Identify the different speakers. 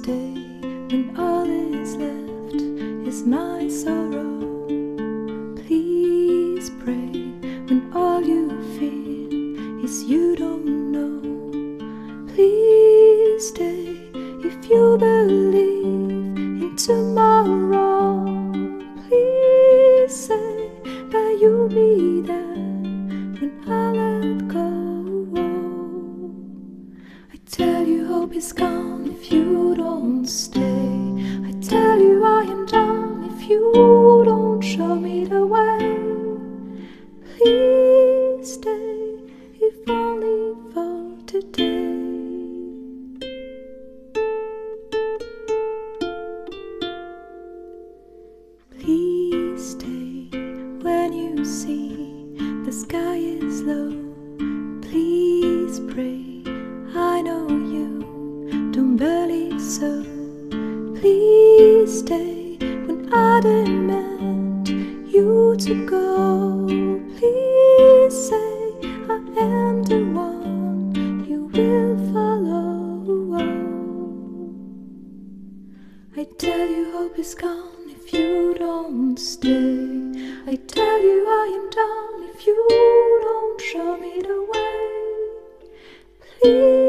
Speaker 1: stay when all is left is my sorrow. Please pray when all you feel is you don't know. Please stay if you believe in tomorrow. Please say that you'll be there when I let go. I tell you hope is gone if you don't stay. I tell you I am done if you don't show me the way. Please stay if only for today. Please stay when you see the sky is low. Please pray, I know you don't believe so. Please stay when I demand you to go. Please say I am the one you will follow. I tell you hope is gone if you don't stay. I tell you I am done if you don't show me the way. Please